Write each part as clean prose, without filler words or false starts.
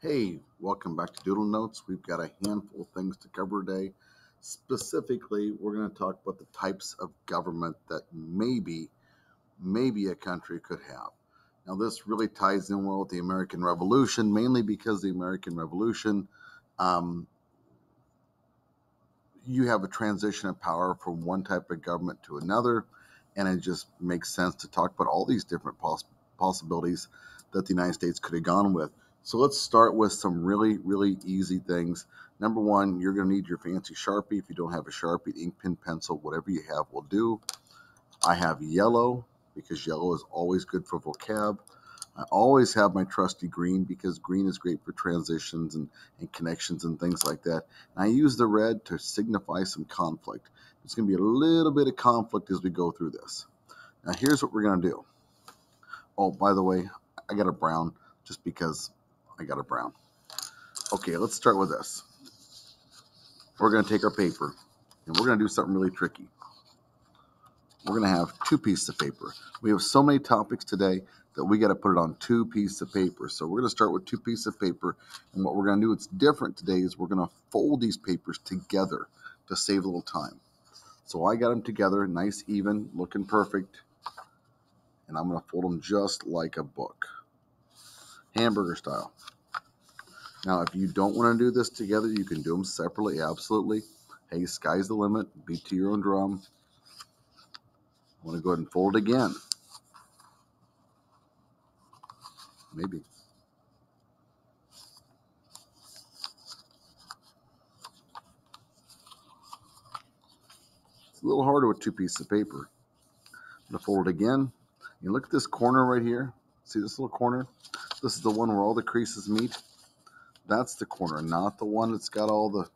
Hey, welcome back to Doodle Notes. We've got a handful of things to cover today. Specifically, we're going to talk about the types of government that maybe a country could have. Now, this really ties in well with the American Revolution, mainly because the American Revolution, um, you have a transition of power from one type of government to another, and it just makes sense to talk about all these different possibilities that the United States could have gone with. So let's start with some really easy things. Number one, you're going to need your fancy Sharpie. If you don't have a Sharpie, ink pen, pencil, whatever you have will do. I have yellow because yellow is always good for vocab. I always have my trusty green because green is great for transitions and connections and things like that. And I use the red to signify some conflict. There's going to be a little bit of conflict as we go through this. Now, here's what we're going to do. Oh, by the way, I got a brown just because I got a brown. Okay, let's start with this. We're going to take our paper and we're going to do something really tricky. We're going to have two pieces of paper. We have so many topics today that we got to put it on two pieces of paper. So we're going to start with two pieces of paper. And what we're going to do, it's different today, is we're going to fold these papers together to save a little time. So I got them together, nice, even, looking perfect. And I'm going to fold them just like a book, hamburger style. Now, if you don't want to do this together, you can do them separately, absolutely. Hey, sky's the limit. Beat to your own drum. I want to go ahead and fold it again. Maybe. It's a little harder with two pieces of paper. I'm going to fold it again. You look at this corner right here. See this little corner? This is the one where all the creases meet. That's the corner, not the one that's got all the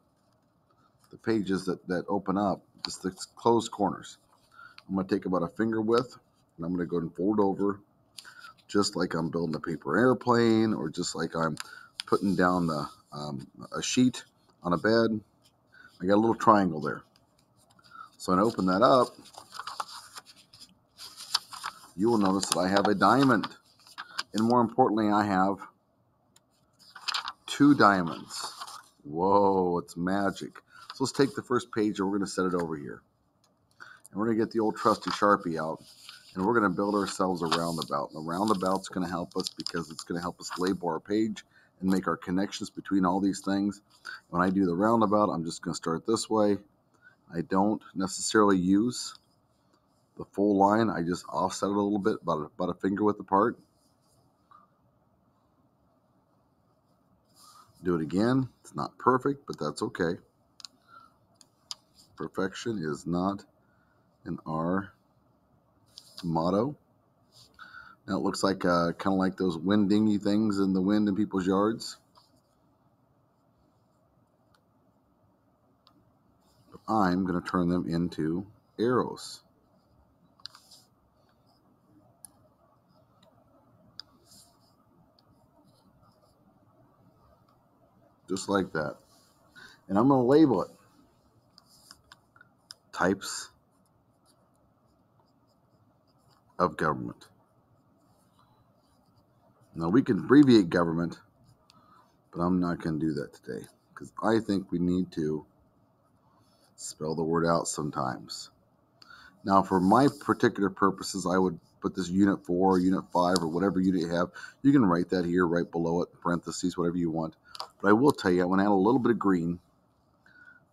pages that open up. Just the closed corners. I'm going to take about a finger width, and I'm going to go and fold over just like I'm building a paper airplane, or just like I'm putting down a sheet on a bed. I got a little triangle there. So when I open that up, you will notice that I have a diamond. And more importantly, I have two diamonds. Whoa, it's magic. So let's take the first page and we're going to set it over here. And we're going to get the old trusty Sharpie out. And we're going to build ourselves a roundabout. And the roundabout's going to help us because it's going to help us label our page and make our connections between all these things. When I do the roundabout, I'm just going to start this way. I don't necessarily use the full line. I just offset it a little bit, about a finger width apart. Do it again. It's not perfect, but that's okay. Perfection is not in our motto. Now it looks like kind of like those wind dingy things in the wind in people's yards. But I'm going to turn them into arrows. Just like that. And I'm going to label it types of government. Now we can abbreviate government, but I'm not going to do that today because I think we need to spell the word out sometimes. Now, for my particular purposes, I would put this unit 4, unit 5, or whatever unit you have. You can write that here, right below it, parentheses, whatever you want. But I will tell you, I want to add a little bit of green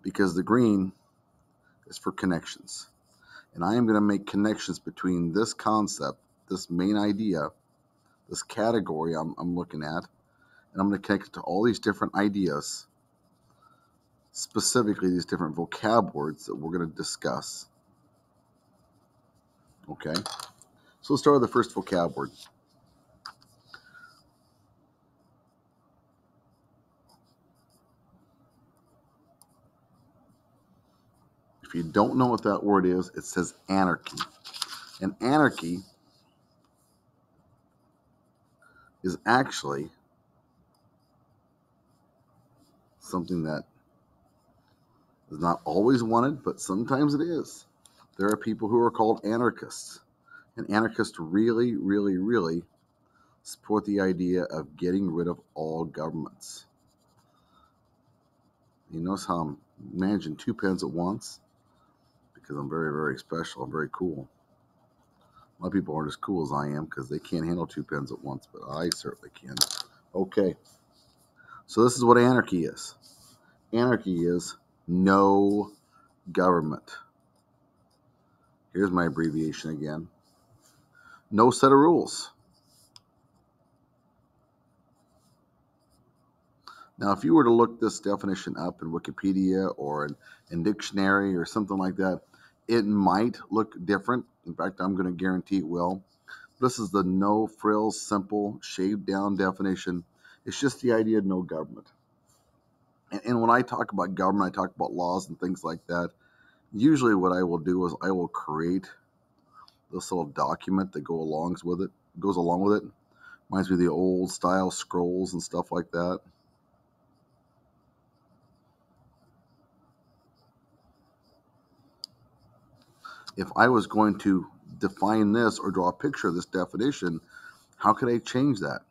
because the green is for connections. And I am going to make connections between this concept, this main idea, this category I'm looking at, and I'm going to connect it to all these different ideas, specifically these different vocab words that we're going to discuss. Okay? So let's start with the first vocab word. If you don't know what that word is, it says anarchy. And anarchy is actually something that is not always wanted, but sometimes it is. There are people who are called anarchists. And anarchists really support the idea of getting rid of all governments. You notice how I'm managing two pens at once? Because I'm very, very special. I'm very cool. A lot of people aren't as cool as I am because they can't handle two pens at once, but I certainly can. Okay, so this is what anarchy is. Anarchy is no government. Here's my abbreviation again. No set of rules. Now, if you were to look this definition up in Wikipedia or in dictionary or something like that, it might look different. In fact, I'm going to guarantee it will. This is the no frills, simple, shaved down definition. It's just the idea of no government. And when I talk about government, I talk about laws and things like that. Usually what I will do is I will create this little document that goes along with it. Reminds me of the old style scrolls and stuff like that. If I was going to define this or draw a picture of this definition, how could I change that?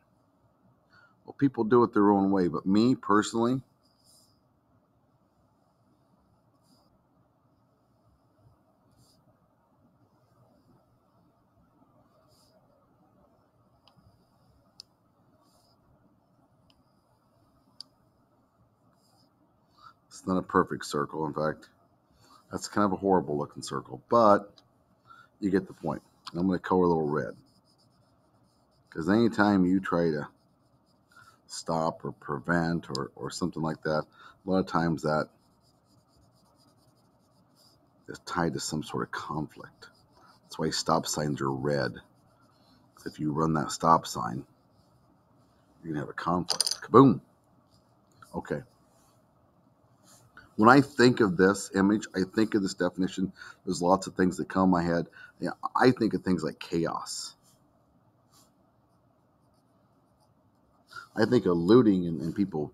Well, people do it their own way, but me personally, it's not a perfect circle. In fact, that's kind of a horrible looking circle, but you get the point. I'm going to color a little red because anytime you try to stop or prevent or something like that, a lot of times that is tied to some sort of conflict. That's why stop signs are red. If you run that stop sign, you're going to have a conflict. Kaboom. Okay. When I think of this image, I think of this definition, there's lots of things that come in my head. Yeah, I think of things like chaos. I think of looting and people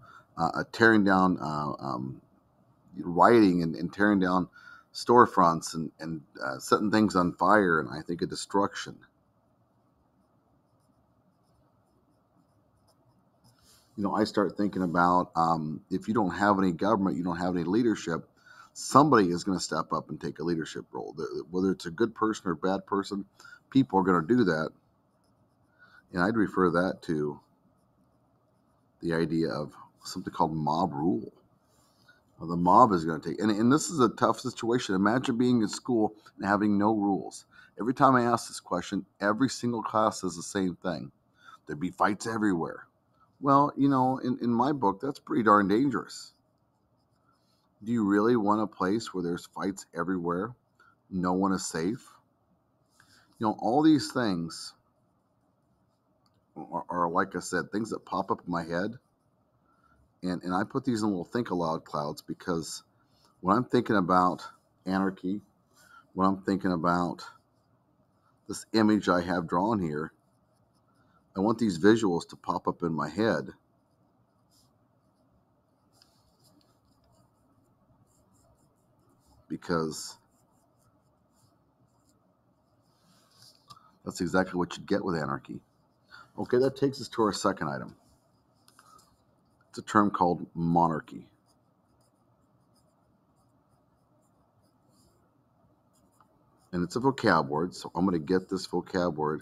tearing down, rioting and tearing down storefronts and setting things on fire, and I think of destruction. I start thinking about if you don't have any government, you don't have any leadership, somebody is going to step up and take a leadership role. Whether it's a good person or a bad person, people are going to do that. And I'd refer that to the idea of something called mob rule. Well, the mob is going to take, and this is a tough situation. Imagine being in school and having no rules. Every time I ask this question, every single class says the same thing. There'd be fights everywhere. Well, in my book, that's pretty darn dangerous. Do you really want a place where there's fights everywhere? No one is safe? All these things are, like I said, things that pop up in my head. And I put these in little think aloud clouds because when I'm thinking about anarchy, when I'm thinking about this image I have drawn here, I want these visuals to pop up in my head. Because that's exactly what you get with anarchy. Okay, that takes us to our second item. It's a term called monarchy. And it's a vocab word, so I'm going to get this vocab word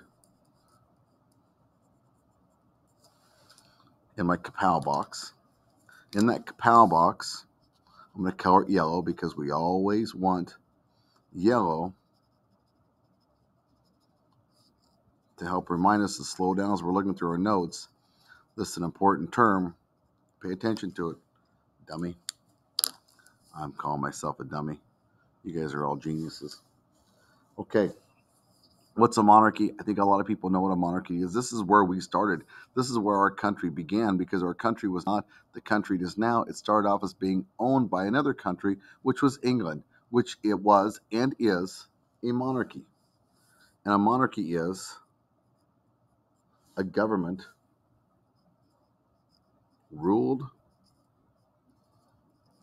in my kapow box. In that kapow box, I'm going to color it yellow because we always want yellow to help remind us to slow down as we're looking through our notes. This is an important term. Pay attention to it, dummy. I'm calling myself a dummy. You guys are all geniuses. Okay. What's a monarchy? I think a lot of people know what a monarchy is. This is where we started. This is where our country began because our country was not the country it is now. It started off as being owned by another country, which was England, which it was and is a monarchy. And a monarchy is a government ruled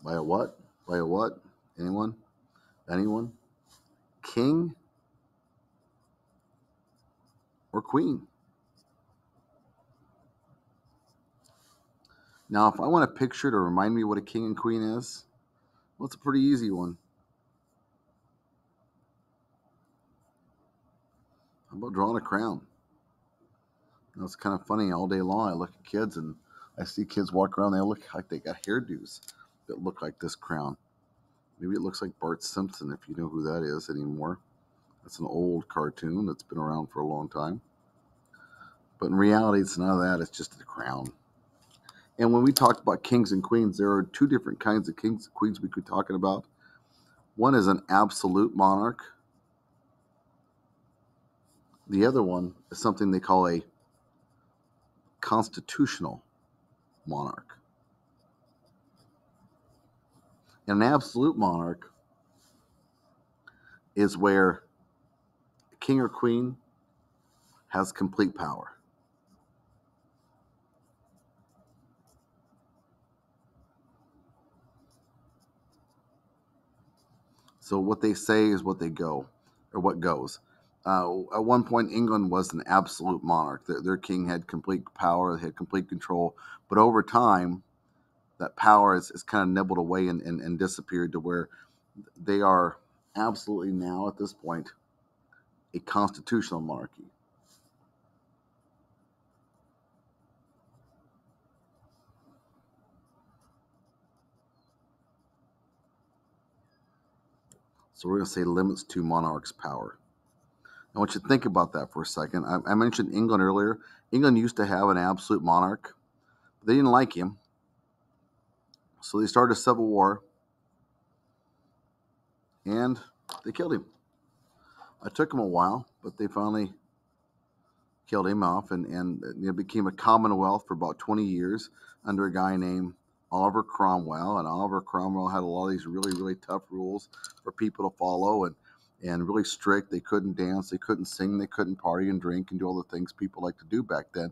by a what? By a what? Anyone? Anyone? King or queen? Now, if I want a picture to remind me what a king and queen is, well, it's a pretty easy one. How about drawing a crown? You know, it's kind of funny. All day long, I look at kids and I see kids walk around. They look like they got hairdos that look like this crown. Maybe it looks like Bart Simpson, if you know who that is anymore. That's an old cartoon that's been around for a long time. But in reality, it's none of that. It's just a crown. And when we talk about kings and queens, there are two different kinds of kings and queens we could be talking about. One is an absolute monarch. The other one is something they call a constitutional monarch. And an absolute monarch is where a king or queen has complete power. So what they say is what they go, or what goes. At one point, England was an absolute monarch. Their king had complete power, they had complete control. But over time, that power is kind of nibbled away and disappeared to where they are absolutely now at this point a constitutional monarchy. So we're going to say limits to monarch's power. I want you to think about that for a second. I mentioned England earlier. England used to have an absolute monarch. They didn't like him, so they started a civil war and they killed him. It took them a while, but they finally killed him off, and it became a commonwealth for about 20 years under a guy named Oliver Cromwell. And Oliver Cromwell had a lot of these really, really tough rules for people to follow, and really strict. They couldn't dance, they couldn't sing, they couldn't party and drink and do all the things people like to do back then.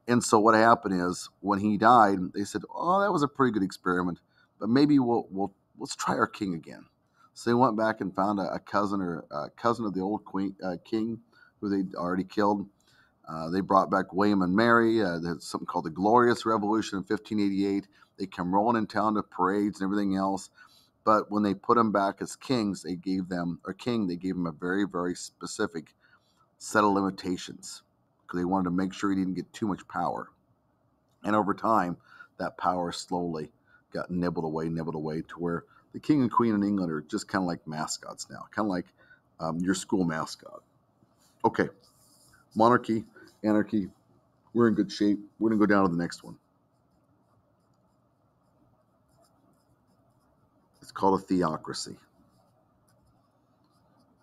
And so what happened is when he died, they said, "Oh, that was a pretty good experiment, but maybe let's try our king again." So they went back and found a cousin or a cousin of the old king who they'd already killed. They brought back William and Mary. There's something called the Glorious Revolution in 1588. They come rolling in town to parades and everything else. But when they put them back as kings, they gave them a very, very specific set of limitations because they wanted to make sure he didn't get too much power. And over time, that power slowly got nibbled away to where the king and queen in England are just kind of like mascots now, kind of like your school mascot. Okay, monarchy, anarchy, we're in good shape. We're going to go down to the next one. It's called a theocracy.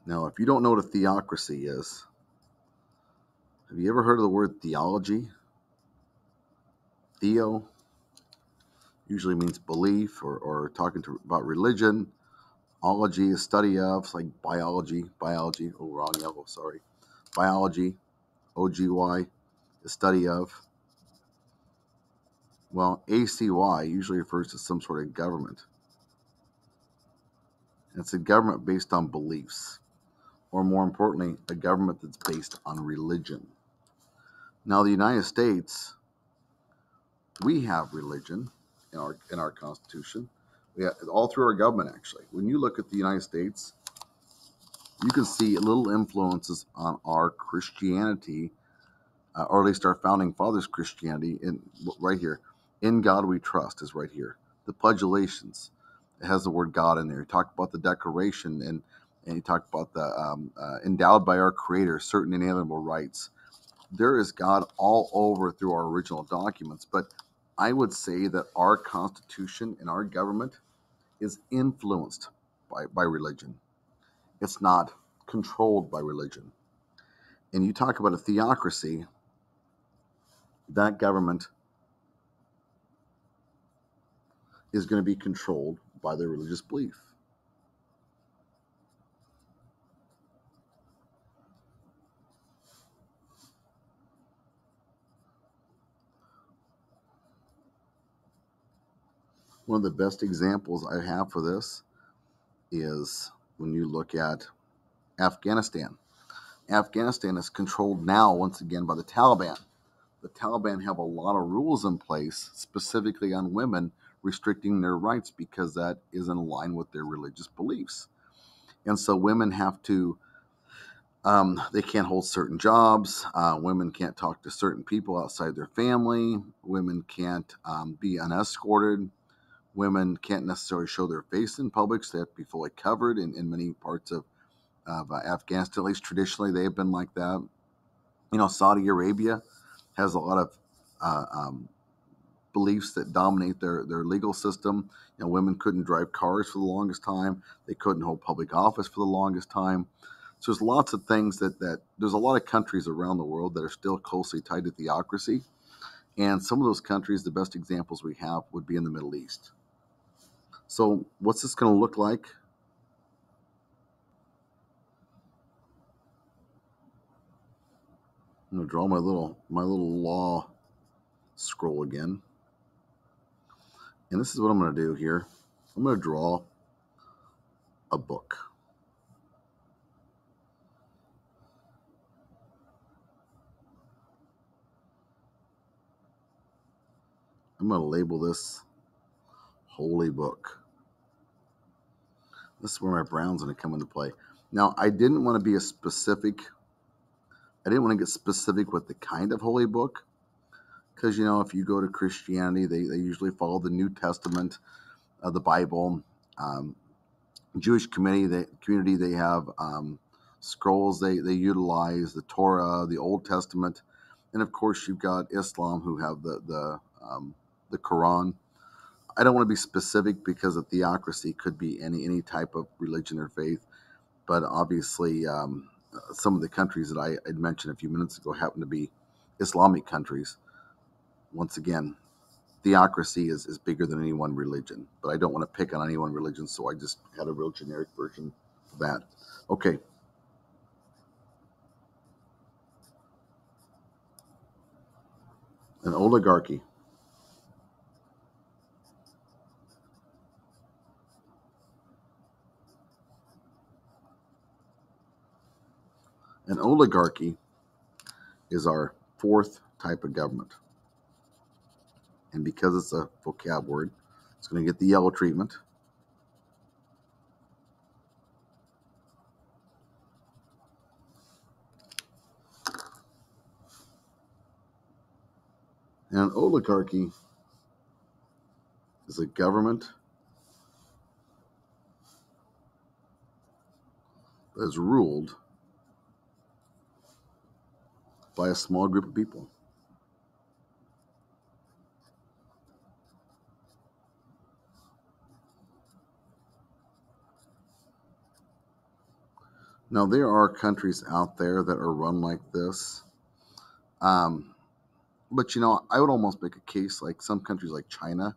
Now, if you don't know what a theocracy is, have you ever heard of the word theology? Theo usually means belief or talking about religion. Ology is study of, it's like biology. Oh, wrong yellow, sorry. Biology, OGY, is study of. Well, ACY usually refers to some sort of government. And it's a government based on beliefs, or more importantly, a government that's based on religion. Now, the United States, we have religion in our Constitution. We have, all through our government, actually. When you look at the United States, you can see little influences on our Christianity, or at least our founding fathers' Christianity, right here. In God we trust is right here. The Pledge of Allegiance, it has the word God in there. You talk about the Declaration, and you talk about the endowed by our Creator certain inalienable rights. There is God all over through our original documents, but I would say that our Constitution and our government is influenced by religion. It's not controlled by religion. And you talk about a theocracy, that government is going to be controlled by their religious belief. One of the best examples I have for this is when you look at Afghanistan. Afghanistan is controlled now, once again, by the Taliban. the Taliban have a lot of rules in place specifically on women, restricting their rights because that is in line with their religious beliefs. And so women have to, they can't hold certain jobs. Women can't talk to certain people outside their family. Women can't be unescorted. Women can't necessarily show their face in public, so they have to be fully covered in many parts of Afghanistan. At least traditionally, they have been like that. Saudi Arabia has a lot of beliefs that dominate their legal system. Women couldn't drive cars for the longest time. They couldn't hold public office for the longest time. So there's lots of things that there's a lot of countries around the world that are still closely tied to theocracy. And some of those countries, the best examples we have would be in the Middle East. So what's this going to look like? I'm going to draw my little law scroll again. And this is what I'm going to do here. I'm going to draw a book. I'm going to label this Holy Book. This is where my brown's going to come into play. Now, I didn't want to get specific with the kind of holy book, because, if you go to Christianity, they usually follow the New Testament, the Bible. Jewish community, they have scrolls they utilize, the Torah, the Old Testament, and of course you've got Islam, who have the Quran. I don't want to be specific because a theocracy could be any type of religion or faith, but obviously some of the countries that I had mentioned a few minutes ago happen to be Islamic countries. Once again, theocracy is bigger than any one religion, but I don't want to pick on any one religion, so I just had a real generic version of that. Okay. An oligarchy. An oligarchy is our fourth type of government. And because it's a vocab word, it's going to get the yellow treatment. And an oligarchy is a government that is ruled by a small group of people. Now, there are countries out there that are run like this. But, I would almost make a case like some countries like China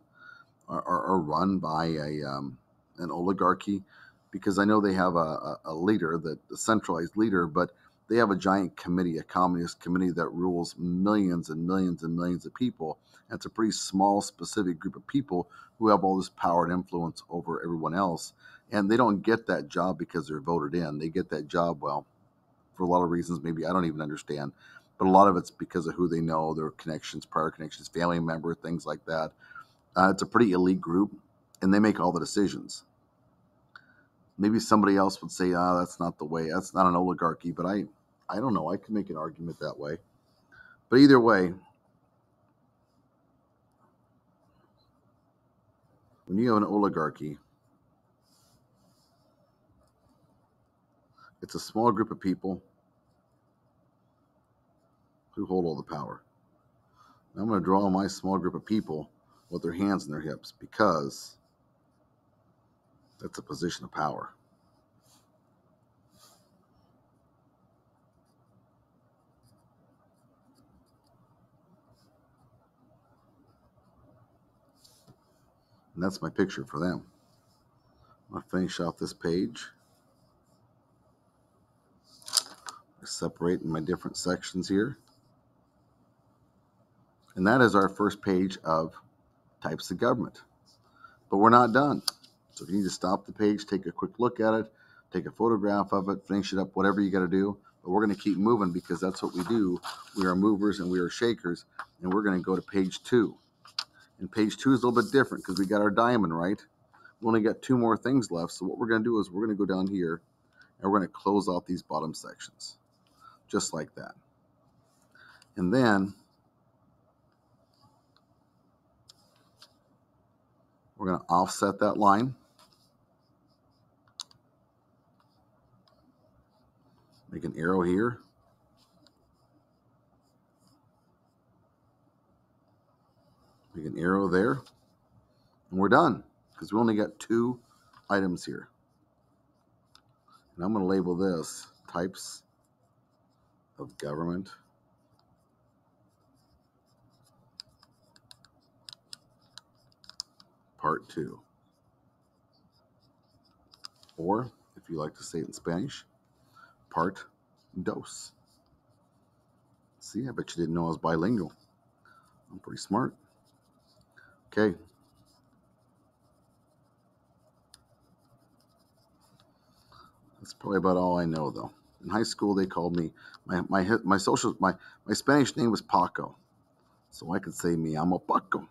are run by an oligarchy, because I know they have a leader, a centralized leader, but they have a giant committee, a communist committee that rules millions and millions and millions of people. And it's a pretty small, specific group of people who have all this power and influence over everyone else. And they don't get that job because they're voted in. They get that job, well, for a lot of reasons, maybe I don't even understand. But a lot of it's because of who they know, their connections, prior connections, family member, things like that. It's a pretty elite group, and they make all the decisions. Maybe somebody else would say, that's not the way. That's not an oligarchy. But I don't know. I can make an argument that way. But either way, when you have an oligarchy, it's a small group of people who hold all the power. Now I'm going to draw my small group of people with their hands in their hips, because that's a position of power. And that's my picture for them. I'm going to finish off this page. I separate in my different sections here. And that is our first page of types of government. But we're not done. So if you need to stop the page, take a quick look at it, take a photograph of it, finish it up, whatever you got to do, But we're going to keep moving because that's what we do. We are movers and we are shakers. And we're going to go to page 2. And page 2 is a little bit different because we got our diamond, right? We only got 2 more things left. So what we're going to do is we're going to go down here and we're going to close out these bottom sections. Just like that. And then we're going to offset that line. Make an arrow here. Make an arrow there. And we're done because we only got 2 items here. And I'm going to label this types of government part 2. Or, if you like to say it in Spanish, part dos. See, I bet you didn't know I was bilingual. I'm pretty smart. Okay. That's probably about all I know, though. In high school, they called me, my Spanish name was Paco. So I could say me llamo Paco.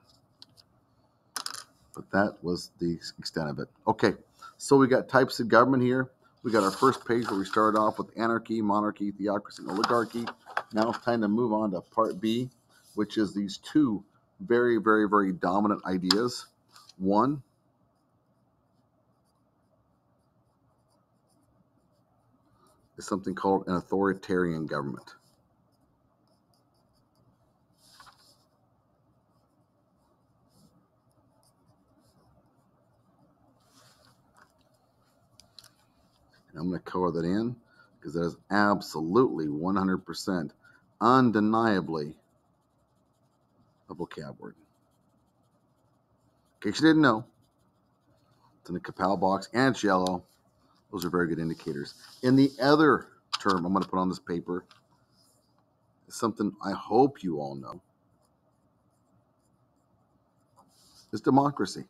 But that was the extent of it. Okay, so we got types of government here. We got our first page where we started off with anarchy, monarchy, theocracy, and oligarchy. Now it's time to move on to part B, which is these 2 very, very, very dominant ideas. One is something called an authoritarian government. And I'm going to color that in because that is absolutely 100% undeniably a vocab word. In case you didn't know, it's in the Kapow box and it's yellow. Those are very good indicators. And the other term I'm going to put on this paper is something I hope you all know. It's democracy.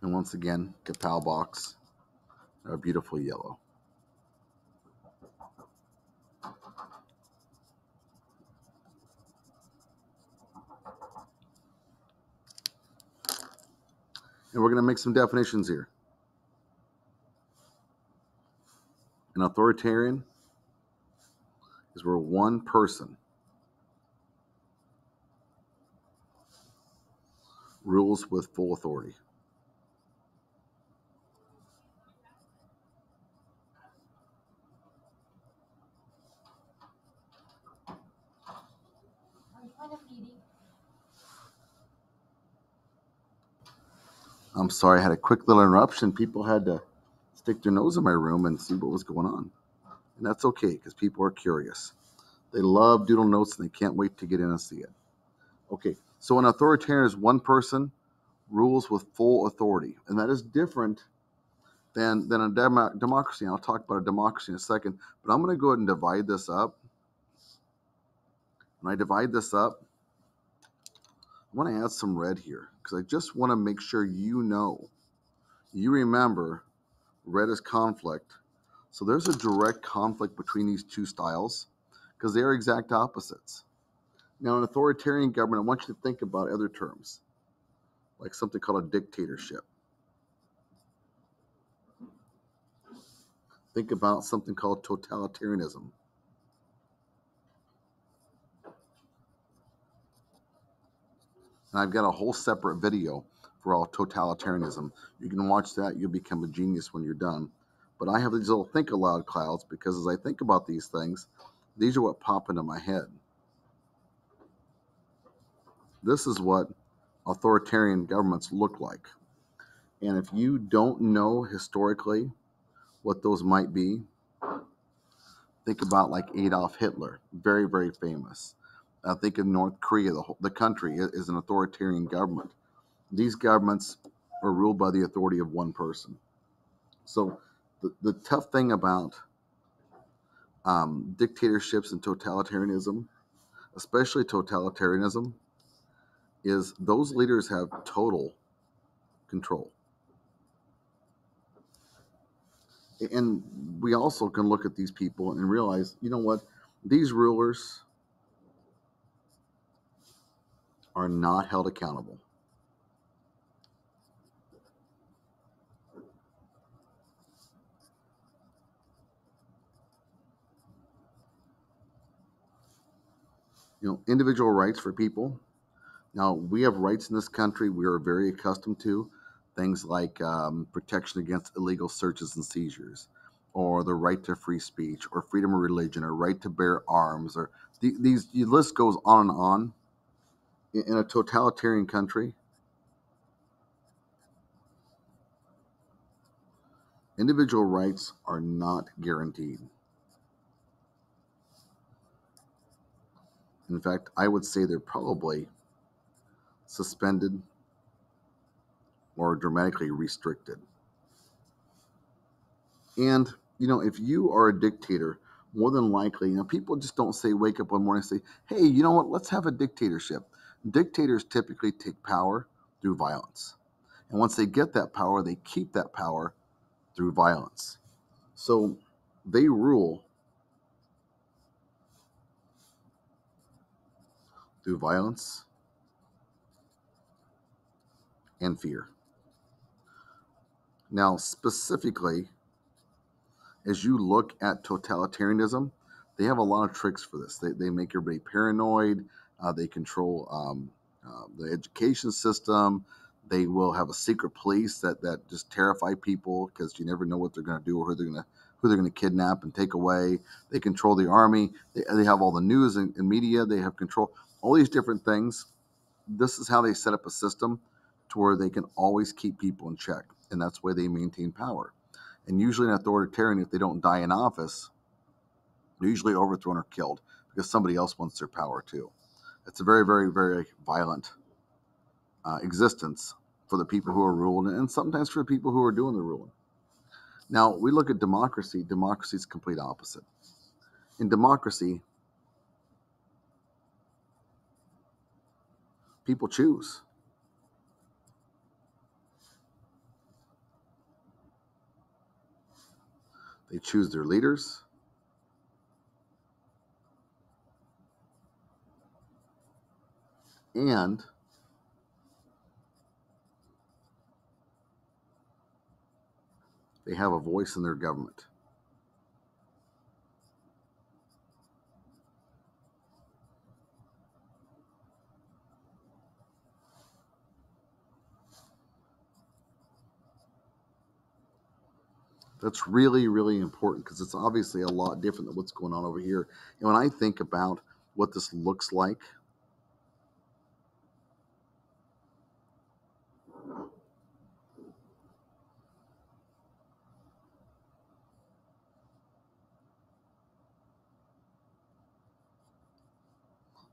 And once again, Kapow box, a beautiful yellow. And we're going to make some definitions here. An authoritarian is where one person rules with full authority. I'm sorry, I had a quick little interruption. People had to stick their nose in my room and see what was going on. And that's okay because people are curious. They love doodle notes and they can't wait to get in and see it. Okay, so an authoritarian is one person rules with full authority. And that is different than a democracy. And I'll talk about a democracy in a second. But I'm going to go ahead and divide this up. When I divide this up, I want to add some red here because I just want to make sure you know. You remember red is conflict. So there's a direct conflict between these 2 styles because they are exact opposites. Now, an authoritarian government, I want you to think about other terms, like something called a dictatorship. Think about something called totalitarianism. And I've got a whole separate video for all totalitarianism. You can watch that. You'll become a genius when you're done. But I have these little think aloud clouds because as I think about these things, these are what pop into my head. This is what authoritarian governments look like. And if you don't know historically what those might be, think about like Adolf Hitler, very, very famous. Think of North Korea, the country is an authoritarian government. These governments are ruled by the authority of one person. So the tough thing about dictatorships and totalitarianism, especially totalitarianism, is those leaders have total control. And we also can look at these people and realize, you know what? These rulers are not held accountable. Individual rights for people. Now, we have rights in this country we are very accustomed to, things like protection against illegal searches and seizures, or the right to free speech, or freedom of religion, or right to bear arms, or the list goes on and on. In a totalitarian country, individual rights are not guaranteed. In fact, I would say they're probably suspended or dramatically restricted. And, if you are a dictator, more than likely, people just don't wake up one morning and say, hey, you know what, let's have a dictatorship. Dictators typically take power through violence. And once they get that power, they keep that power through violence. So they rule through violence and fear. Now, specifically, as you look at totalitarianism, they have a lot of tricks for this. They make everybody paranoid. They control the education system. They will have a secret police that just terrify people because you never know what they're going to do or who they're going to kidnap and take away. They control the army. They have all the news and media. They have control all these different things. This is how they set up a system to where they can always keep people in check, and that's why they maintain power. And usually, an authoritarian, if they don't die in office, they're usually overthrown or killed because somebody else wants their power too. It's a very, very, very violent existence for the people who are ruled, and sometimes for the people who are doing the ruling. Now, we look at democracy. Democracy is complete opposite. In democracy, people choose. They choose their leaders, and they have a voice in their government. That's really, really important because it's obviously a lot different than what's going on over here. And when I think about what this looks like,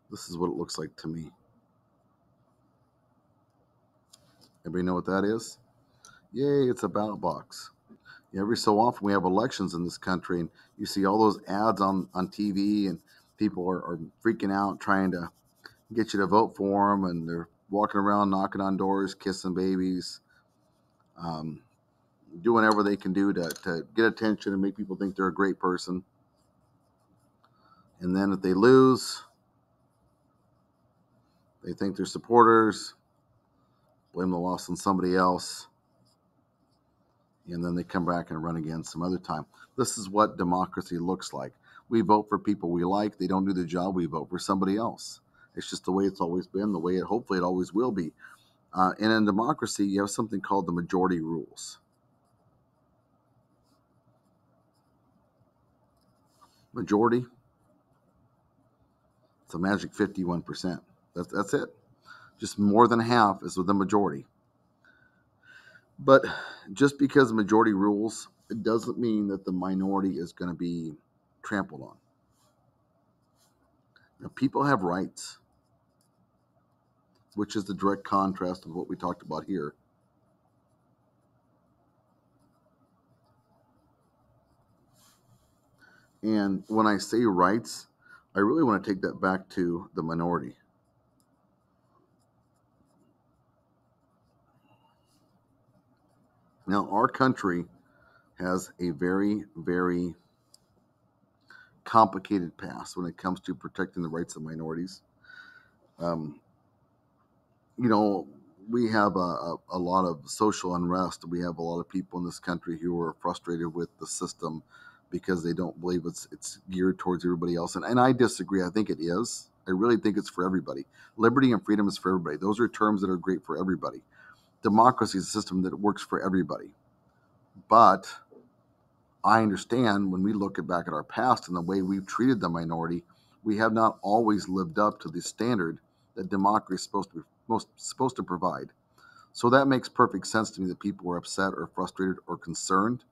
this is what it looks like to me. Everybody know what that is? Yay, it's a ballot box. Every so often we have elections in this country, and you see all those ads on TV, and people are freaking out trying to get you to vote for them, and they're walking around knocking on doors, kissing babies, um, doing whatever they can do to get attention and make people think they're a great person. And then if they lose, they think their supporters blame the loss on somebody else, and then they come back and run again some other time. This is what democracy looks like. We vote for people we like. They don't do the job. We vote for somebody else. It's just the way it's always been, the way hopefully it always will be. And in democracy, you have something called the majority rules. Majority, it's a magic 51%. That's it. Just more than half is with the majority. But just because majority rules, it doesn't mean that the minority is going to be trampled on. Now, people have rights, which is the direct contrast of what we talked about here. And when I say rights, I really want to take that back to the minority. Now, our country has a very, very complicated past when it comes to protecting the rights of minorities. Um, you know, we have a lot of social unrest. We have a lot of people in this country who are frustrated with the system because they don't believe it's geared towards everybody else. And I disagree. I think it is. I really think it's for everybody. Liberty and freedom is for everybody. Those are terms that are great for everybody. Democracy is a system that works for everybody. But I understand when we look back at our past and the way we've treated the minority, we have not always lived up to the standard that democracy is supposed to provide. So that makes perfect sense to me that people are upset or frustrated or concerned.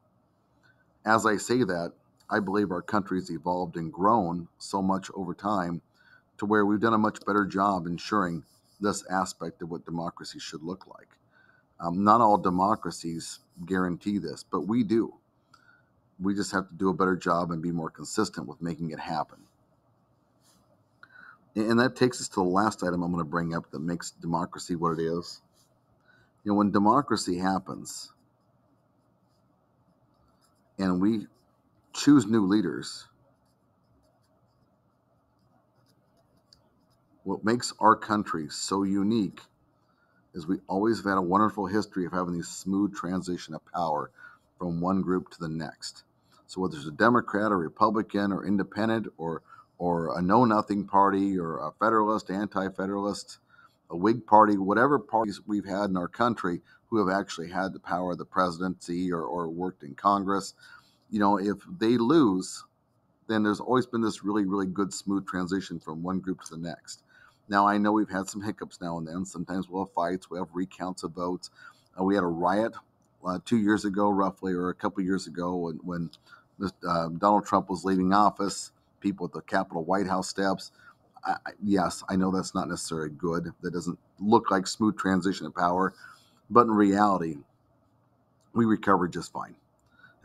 As I say that, I believe our country has evolved and grown so much over time to where we've done a much better job ensuring this aspect of what democracy should look like. Not all democracies guarantee this, but we do. We just have to do a better job and be more consistent with making it happen. And that takes us to the last item I'm going to bring up that makes democracy what it is. When democracy happens and we choose new leaders, what makes our country so unique is we always have had a wonderful history of having these smooth transition of power from one group to the next. So whether it's a Democrat or Republican or independent or a know-nothing party or a federalist, anti-federalist, a Whig party, whatever parties we've had in our country who have actually had the power of the presidency or worked in Congress, if they lose, then there's always been this really, really good, smooth transition from one group to the next. Now, I know we've had some hiccups now and then. Sometimes we'll have fights, we'll have recounts of votes. We had a riot 2 years ago, roughly, or a couple years ago, when Donald Trump was leaving office, people at the Capitol White House steps. Yes, I know that's not necessarily good. That doesn't look like smooth transition of power. But in reality, we recovered just fine.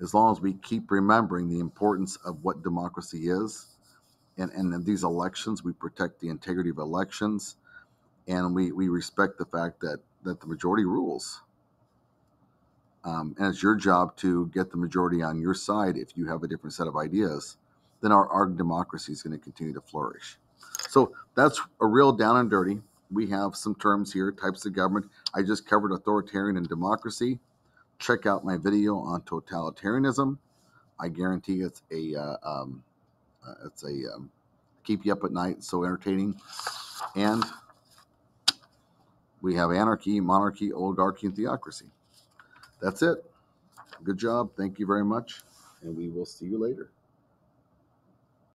As long as we keep remembering the importance of what democracy is, and in these elections, we protect the integrity of elections, and we respect the fact that the majority rules. And it's your job to get the majority on your side if you have a different set of ideas. Then our democracy is going to continue to flourish. So that's a real down and dirty. We have some terms here, types of government. I just covered authoritarian and democracy. Check out my video on totalitarianism. I guarantee it's a keep you up at night. It's so entertaining. And we have anarchy, monarchy, oligarchy, and theocracy. That's it. Good job. Thank you very much. And we will see you later.